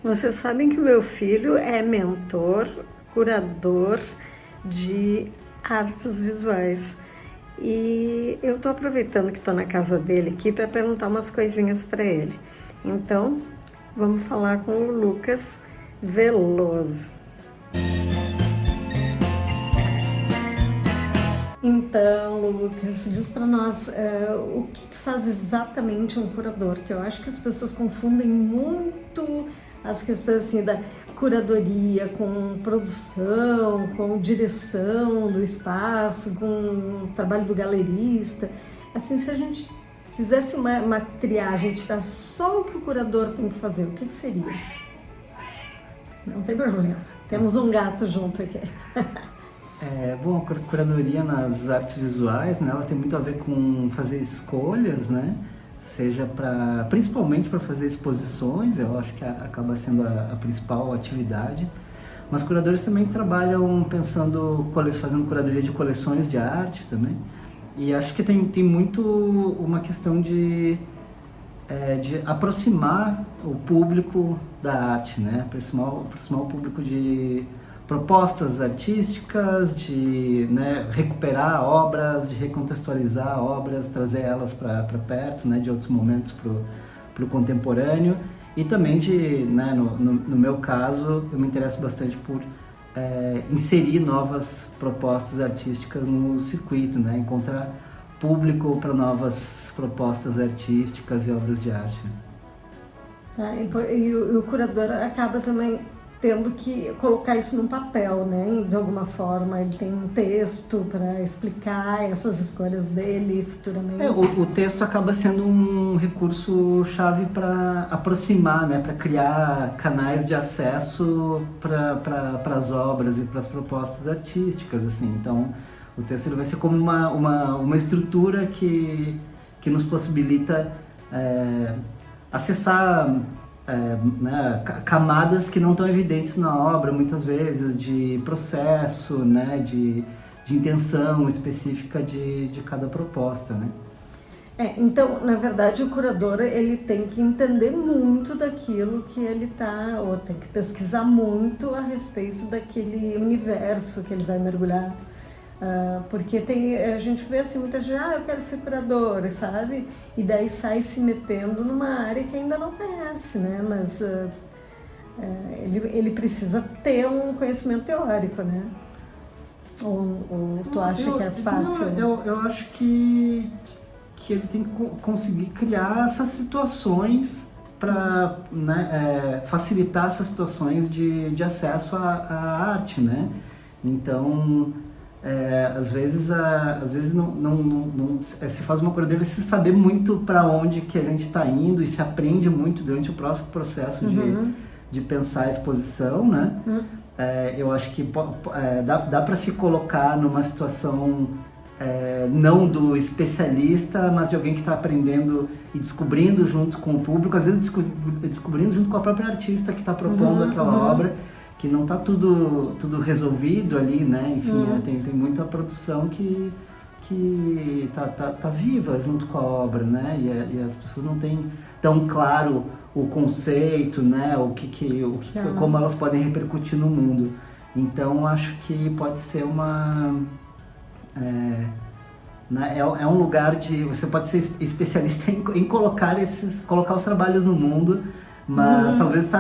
Vocês sabem que o meu filho é mentor, curador de artes visuais. E eu estou aproveitando que estou na casa dele aqui para perguntar umas coisinhas para ele. Então, vamos falar com o Lucas Veloso. Então, Lucas, diz para nós o que faz exatamente um curador, que eu acho que as pessoas confundem muito as questões assim da curadoria com produção, com direção do espaço, com o trabalho do galerista. Assim, se a gente fizesse uma triagem, tirasse só o que o curador tem que fazer, o que seria? Não tem problema, temos um gato junto aqui. Bom, a curadoria nas artes visuais, né, ela tem muito a ver com fazer escolhas, né, seja principalmente para fazer exposições, eu acho que acaba sendo a principal atividade, mas curadores também trabalham fazendo curadoria de coleções de arte também, e acho que tem muito uma questão de aproximar o público da arte, né, aproximar o público de propostas artísticas, de recuperar obras, de recontextualizar obras, trazer elas para perto, né, de outros momentos para o contemporâneo, e também no meu caso, eu me interesso bastante por inserir novas propostas artísticas no circuito, né, encontrar público para novas propostas artísticas e obras de arte. E o curador acaba também tendo que colocar isso num papel, né? De alguma forma, ele tem um texto para explicar essas escolhas dele futuramente. O texto acaba sendo um recurso chave para aproximar, né? Para criar canais de acesso para as obras e para as propostas artísticas, assim. Então, o texto ele vai ser como uma estrutura que nos possibilita acessar camadas que não estão evidentes na obra, muitas vezes, de processo, né, de intenção específica de cada proposta, né? Então, na verdade, o curador ele tem que entender muito daquilo que ele está, ou tem que pesquisar muito a respeito daquele universo que ele vai mergulhar. Porque a gente vê assim, muita gente, eu quero ser curador, sabe? E daí sai se metendo numa área que ainda não conhece, né? Mas ele precisa ter um conhecimento teórico, né? Ou tu acha que é fácil? Eu acho que ele tem que conseguir criar essas situações para facilitar essas situações de acesso à arte, né? Então, às vezes não se faz uma curadoria sem saber muito para onde que a gente está indo, e se aprende muito durante o próprio processo de pensar a exposição, né? Eu acho que dá para se colocar numa situação não do especialista, mas de alguém que está aprendendo e descobrindo junto com o público, às vezes descobrindo junto com a própria artista que está propondo aquela obra, que não está tudo resolvido ali, né? Enfim, tem muita produção que tá viva junto com a obra, né? E as pessoas não têm tão claro o conceito, né? Como elas podem repercutir no mundo. Então, acho que pode ser é um lugar você pode ser especialista em colocar os trabalhos no mundo, mas talvez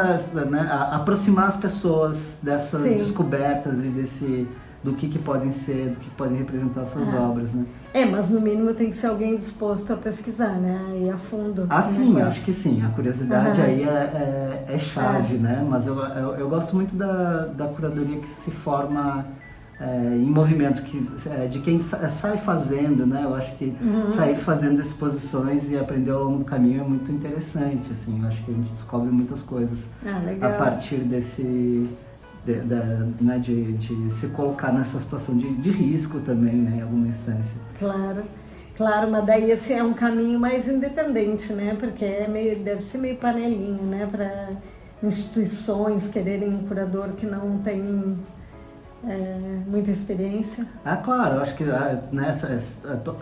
aproximar as pessoas dessas descobertas e do que podem ser, do que podem representar essas obras, né? Mas no mínimo tem que ser alguém disposto a pesquisar, né? Ir a fundo. Sim, acho que sim. A curiosidade aí é chave, né? Mas eu gosto muito da curadoria que se forma em movimento, de quem sai fazendo, né? Eu acho que sair fazendo exposições e aprender ao longo do caminho é muito interessante, assim. Eu acho que a gente descobre muitas coisas a partir desse de se colocar nessa situação de risco também, né? Em alguma instância. Claro, mas daí esse é um caminho mais independente, né? Porque deve ser meio panelinha, né? Para instituições quererem um curador que não tem muita experiência. Claro, eu acho que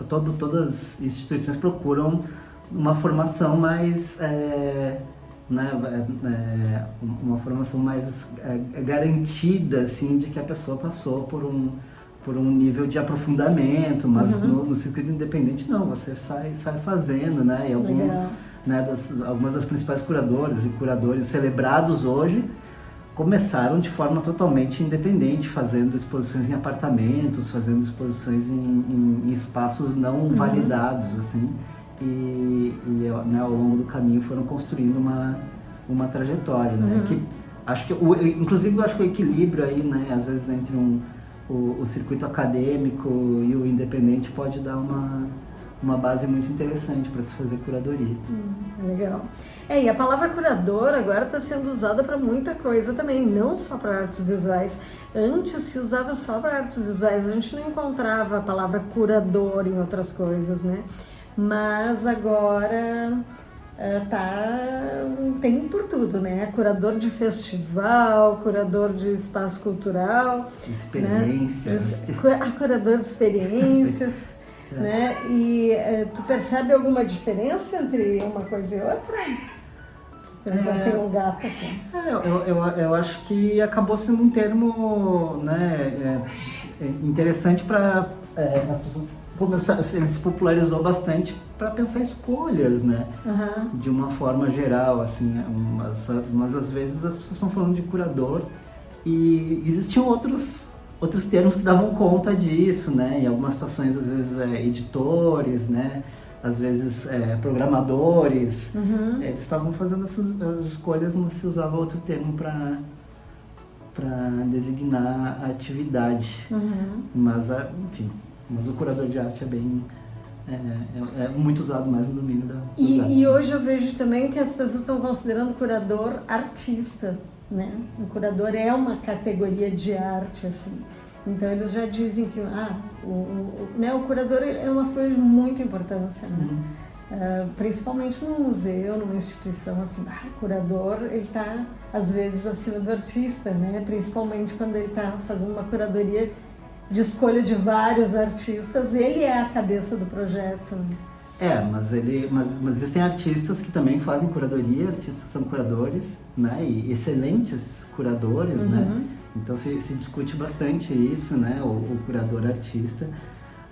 todas as instituições procuram uma formação mais né, uma formação mais garantida, assim, de que a pessoa passou por um nível de aprofundamento, mas no circuito independente não, você sai fazendo, né, e algumas das principais curadoras e curadores celebrados hoje começaram de forma totalmente independente, fazendo exposições em apartamentos, fazendo exposições em espaços não validados, assim, né, ao longo do caminho foram construindo uma trajetória, né, que acho que inclusive eu acho que o equilíbrio aí, né, às vezes entre o circuito acadêmico e o independente pode dar uma base muito interessante para se fazer curadoria. Legal. E a palavra curador agora está sendo usada para muita coisa também, não só para artes visuais. Antes se usava só para artes visuais, a gente não encontrava a palavra curador em outras coisas, né? Mas agora tem por tudo, né? Curador de festival, curador de espaço cultural, experiências, né? Curador de experiências. Né? E tu percebe alguma diferença entre uma coisa e outra? Tem um gato aqui. Eu acho que acabou sendo um termo, né, interessante para as pessoas. Ele se popularizou bastante para pensar escolhas, né? De uma forma geral, assim. Mas às vezes as pessoas estão falando de curador e existiam outros termos que davam conta disso, né? Em algumas situações, às vezes, editores, né? Às vezes, programadores. Eles estavam fazendo essas escolhas, mas se usava outro termo para designar a atividade. Mas, enfim, o curador de arte é muito usado mais no domínio das artes. E hoje eu vejo também que as pessoas estão considerando curador artista, né? O curador é uma categoria de arte, assim. Então eles já dizem que o curador é uma coisa de muita importância, né? Principalmente num museu, numa instituição, assim, o curador, ele está às vezes acima do artista, né? Principalmente quando ele está fazendo uma curadoria de escolha de vários artistas, ele é a cabeça do projeto. Mas existem artistas que também fazem curadoria, artistas que são curadores, né? E excelentes curadores, né? Então se discute bastante isso, né? O curador artista.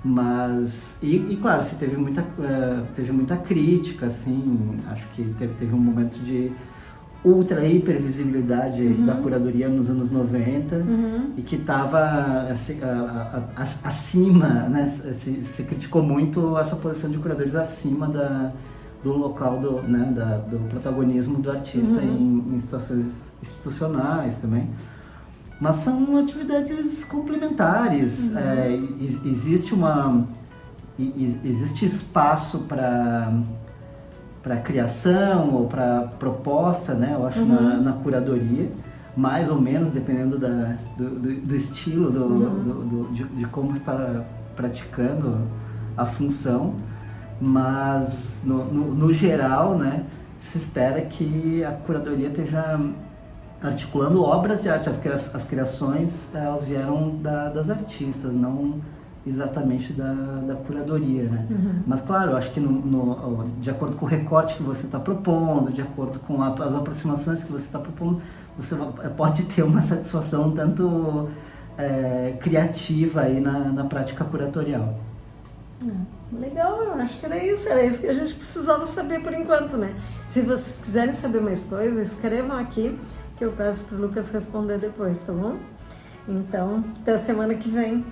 Mas, claro, teve muita crítica, assim, acho que teve um momento de ultra hipervisibilidade da curadoria nos anos 90 e que estava acima, né? Se criticou muito essa posição de curadores acima do local do protagonismo do artista em situações institucionais também. Mas são atividades complementares. Existe espaço para criação ou para proposta, né? Eu acho, na curadoria, mais ou menos, dependendo do estilo, de como está praticando a função. Mas, no geral, né, se espera que a curadoria esteja articulando obras de arte. As criações, elas vieram das artistas, não exatamente da curadoria, né? Mas, claro, eu acho que de acordo com o recorte que você está propondo, de acordo com as aproximações que você está propondo, você pode ter uma satisfação tanto criativa aí na prática curatorial. Legal, eu acho que era isso que a gente precisava saber por enquanto, né? Se vocês quiserem saber mais coisas, escrevam aqui, que eu peço para o Lucas responder depois, tá bom? Então, até a semana que vem.